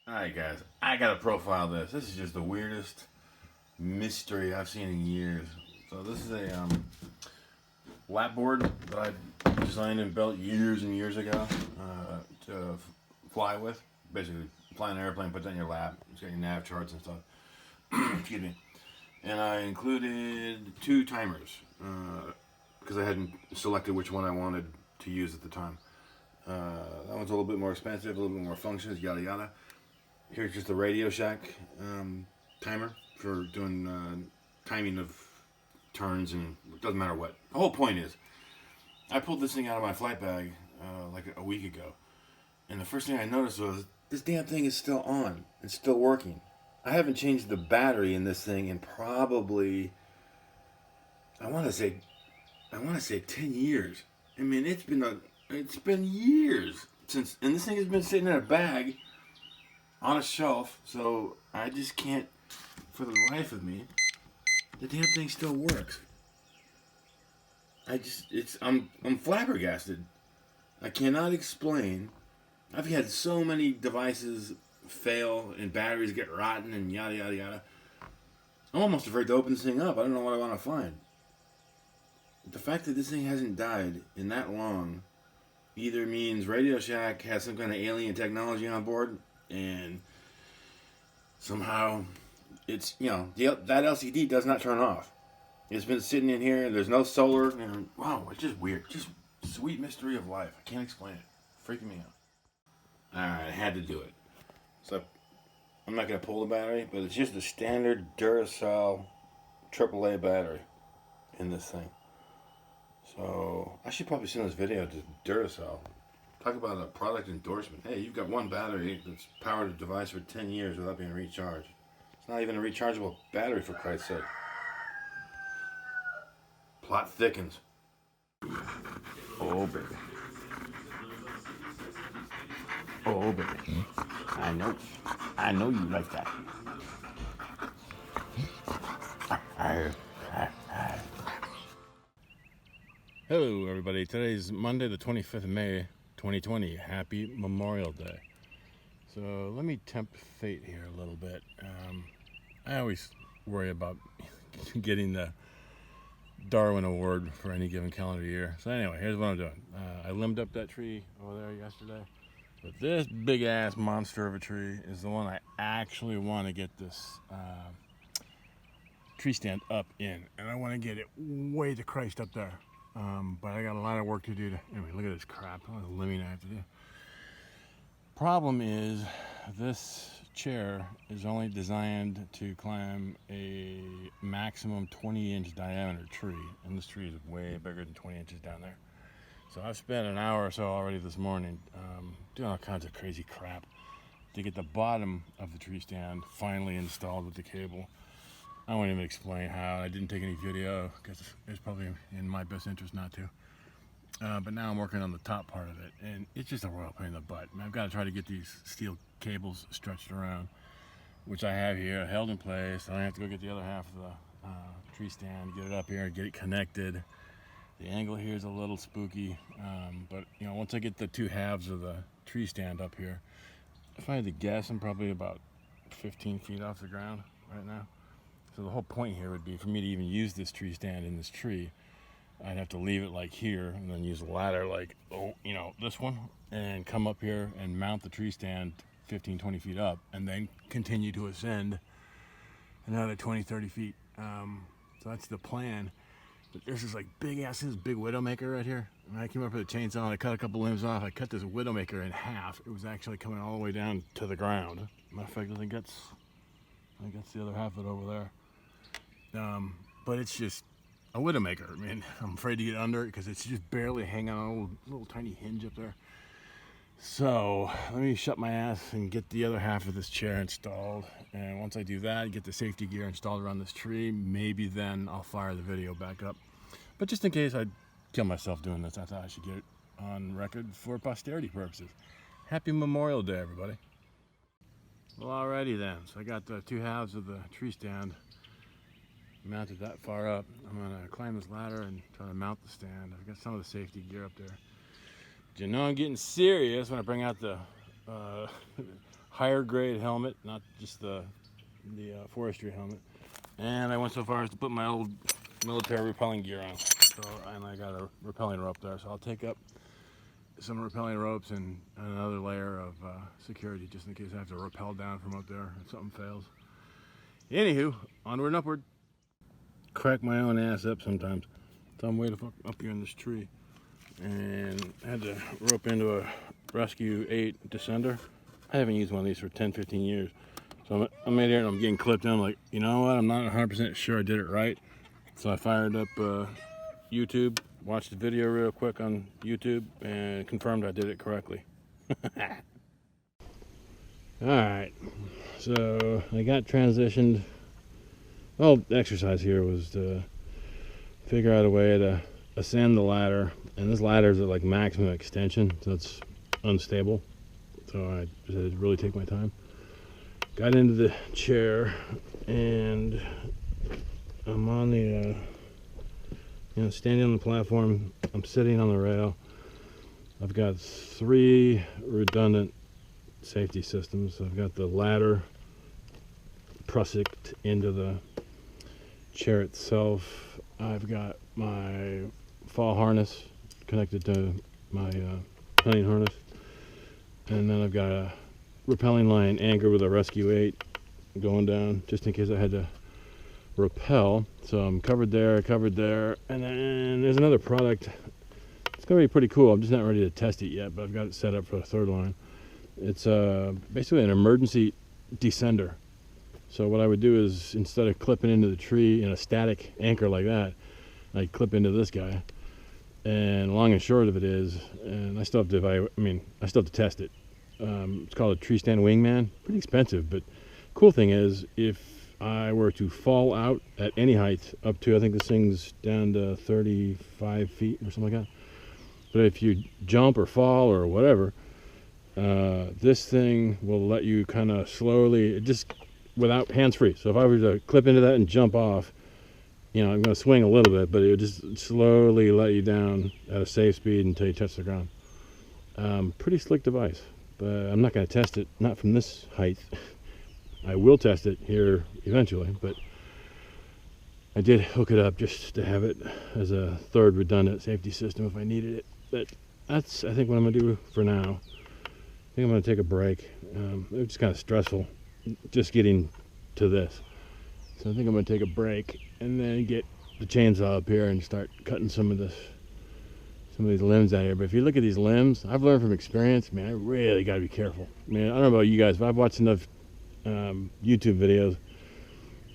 Alright guys, I gotta profile this. This is just the weirdest mystery I've seen in years. So this is a lap board that I designed and built years and years ago to fly with. Basically, fly an airplane, put that in your lap. It's got your nav charts and stuff. Excuse me. And I included two timers because I hadn't selected which one I wanted to use at the time. That one's a little bit more expensive, a little bit more functions, yada yada. Here's just the Radio Shack timer for doing timing of turns, and it doesn't matter what. The whole point is, I pulled this thing out of my flight bag like a week ago, and the first thing I noticed was this damn thing is still on. It's still working. I haven't changed the battery in this thing in probably, I want to say 10 years. I mean, it's been years since, and this thing has been sitting in a bag on a shelf, so I just can't, for the life of me, the damn thing still works. I'm flabbergasted. I cannot explain. I've had so many devices fail and batteries get rotten and yada yada yada. I'm almost afraid to open this thing up. I don't know what I want to find. The fact that this thing hasn't died in that long either means Radio Shack has some kind of alien technology on board, and somehow it's, that LCD does not turn off. It's been sitting in here, there's no solar, and wow, it's just weird. Just sweet mystery of life. I can't explain it. Freaking me out. Alright, I had to do it. So I'm not going to pull the battery, but it's just a standard Duracell AAA battery in this thing. So I should probably send this video to Duracell. Talk about a product endorsement. Hey, you've got one battery that's powered a device for 10 years without being recharged. It's not even a rechargeable battery, for Christ's sake. Plot thickens. Oh, baby. Oh, baby. I know you like that. Hello everybody, today's Monday the 25th of May 2020. Happy Memorial Day. So let me tempt fate here a little bit. I always worry about getting the Darwin Award for any given calendar year. So anyway, here's what I'm doing. I limbed up that tree over there yesterday, but this big ass monster of a tree is the one I actually want to get this tree stand up in, and I want to get it way to Christ up there. But I got a lot of work to do to, anyway, look at this crap, all the limbing I have to do. Problem is, this chair is only designed to climb a maximum 20-inch diameter tree, and this tree is way bigger than 20 inches down there. So I've spent an hour or so already this morning doing all kinds of crazy crap to get the bottom of the tree stand finally installed with the cable. I won't even explain how. I didn't take any video because it's probably in my best interest not to. But now I'm working on the top part of it, and it's just a royal pain in the butt. And I've got to try to get these steel cables stretched around, which I have here, held in place. I have to go get the other half of the tree stand, get it up here, get it connected. The angle here is a little spooky, but once I get the two halves of the tree stand up here, if I had to guess, I'm probably about 15 feet off the ground right now. So the whole point here would be for me to even use this tree stand in this tree, I'd have to leave it like here and then use a ladder like, this one, and come up here and mount the tree stand 15, 20 feet up, and then continue to ascend another 20, 30 feet. So that's the plan. But there's this big widowmaker right here. And I came up with a chainsaw and I cut a couple limbs off. I cut this widowmaker in half. It was actually coming all the way down to the ground. Matter of fact, I think that's the other half of it over there. But it's just a widowmaker. I mean, I'm afraid to get under it because it's just barely hanging on a little tiny hinge up there. So let me shut my ass and get the other half of this chair installed. And once I do that, get the safety gear installed around this tree, maybe then I'll fire the video back up. But just in case I kill myself doing this, I thought I should get it on record for posterity purposes. Happy Memorial Day, everybody. Well, alrighty then. So I got the two halves of the tree stand mounted that far up. I'm gonna climb this ladder and try to mount the stand. I've got some of the safety gear up there. But I'm getting serious when I bring out the higher grade helmet, not just the forestry helmet. And I went so far as to put my old military rappelling gear on. So, and I got a rappelling rope there, so I'll take up some rappelling ropes and another layer of security just in case I have to rappel down from up there if something fails. Anywho, onward and upward. Crack my own ass up sometimes. So I'm way the fuck up here in this tree, and I had to rope into a Rescue 8 descender. I haven't used one of these for 10-15 years. So I'm in here and I'm getting clipped in. I'm like, you know what? I'm not 100% sure I did it right. So I fired up YouTube, watched the video real quick on YouTube, and confirmed I did it correctly. Alright, so I got transitioned. Well, the exercise here was to figure out a way to ascend the ladder. And this ladder is at like maximum extension, so it's unstable. So I just had to really take my time. Got into the chair, and I'm on the, standing on the platform. I'm sitting on the rail. I've got 3 redundant safety systems. I've got the ladder prussiked into the chair itself. I've got my fall harness connected to my hunting harness, and then I've got a rappelling line anchored with a Rescue 8 going down just in case I had to rappel. So I'm covered there, and then there's another product. It's gonna be pretty cool. I'm just not ready to test it yet, but I've got it set up for the third line. It's basically an emergency descender. So what I would do is, instead of clipping into the tree in a static anchor like that, I'd clip into this guy. And long and short of it is, and I still have to test it. It's called a tree stand wingman. Pretty expensive, but cool thing is, if I were to fall out at any height up to, I think this thing's down to 35 feet or something like that. But if you jump or fall or whatever, this thing will let you kind of slowly, just without hands-free. So if I were to clip into that and jump off, I'm going to swing a little bit, but it would just slowly let you down at a safe speed until you touch the ground. Pretty slick device, but I'm not going to test it, not from this height. I will test it here eventually, but I did hook it up just to have it as a third redundant safety system if I needed it. But that's, I think, what I'm going to do for now. I think I'm going to take a break. It was just kind of stressful just getting to this. So I think I'm going to take a break and then get the chainsaw up here and start cutting some of these limbs out here. But if you look at these limbs, I've learned from experience, man, I really got to be careful. Man, I don't know about you guys, but I've watched enough YouTube videos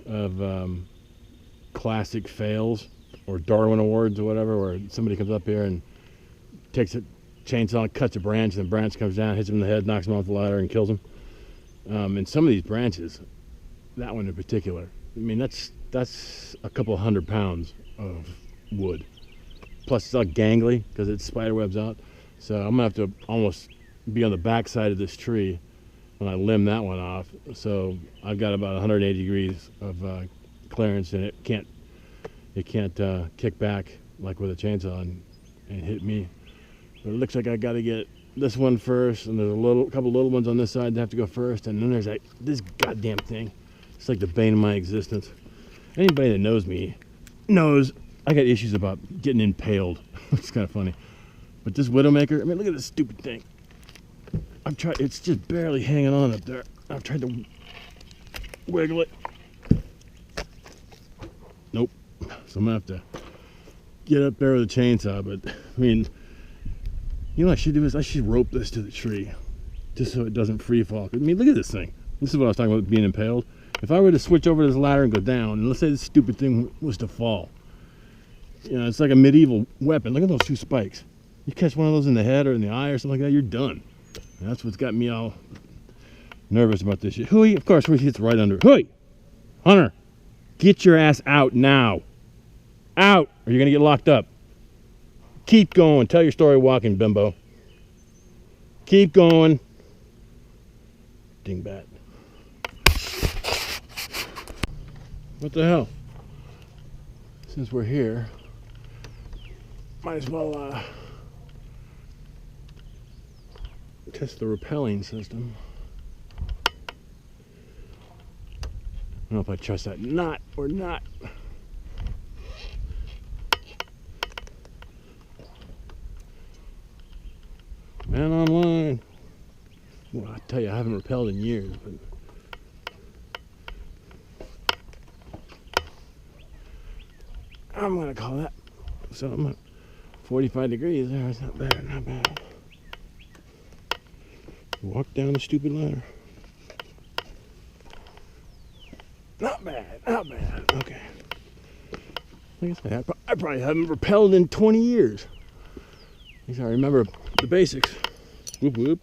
of classic fails or Darwin Awards or whatever, where somebody comes up here and takes a chainsaw and cuts a branch, and the branch comes down, hits him in the head, knocks him off the ladder, and kills him. And some of these branches, that one in particular, I mean, that's a couple 100 pounds of wood. Plus it's all gangly because it spider webs out. So I'm gonna have to almost be on the back side of this tree when I limb that one off. So I've got about 180 degrees of clearance, and it can't kick back like with a chainsaw and hit me. But it looks like I got to get this one first, and there's a couple little ones on this side that have to go first, and then there's this goddamn thing. It's like the bane of my existence. Anybody that knows me knows I got issues about getting impaled. It's kind of funny. But this Widowmaker, I mean, look at this stupid thing. I've tried, it's just barely hanging on up there. I've tried to wiggle it. Nope. So I'm gonna have to get up there with a chainsaw, but I mean, you know what I should do is I should rope this to the tree just so it doesn't free fall. I mean, look at this thing. This is what I was talking about, being impaled. If I were to switch over this ladder and go down, and let's say this stupid thing was to fall, it's like a medieval weapon. Look at those 2 spikes. You catch one of those in the head or in the eye or something like that, you're done. And that's what's got me all nervous about this shit. Hooey, of course, Hooey hits right under it. Hooey! Hunter, get your ass out now. Out, or you're going to get locked up. Keep going. Tell your story walking, bimbo. Keep going. Dingbat. What the hell? Since we're here, might as well test the rappelling system. don't know if I trust that knot or not. Man online. Well, I tell you, I haven't rappelled in years, but I'm gonna call that. So I'm at 45 degrees there. It's not bad, not bad. Walk down the stupid ladder. Not bad, not bad. Okay. Like I said, I probably haven't rappelled in 20 years. At least I remember the basics. Whoop whoop.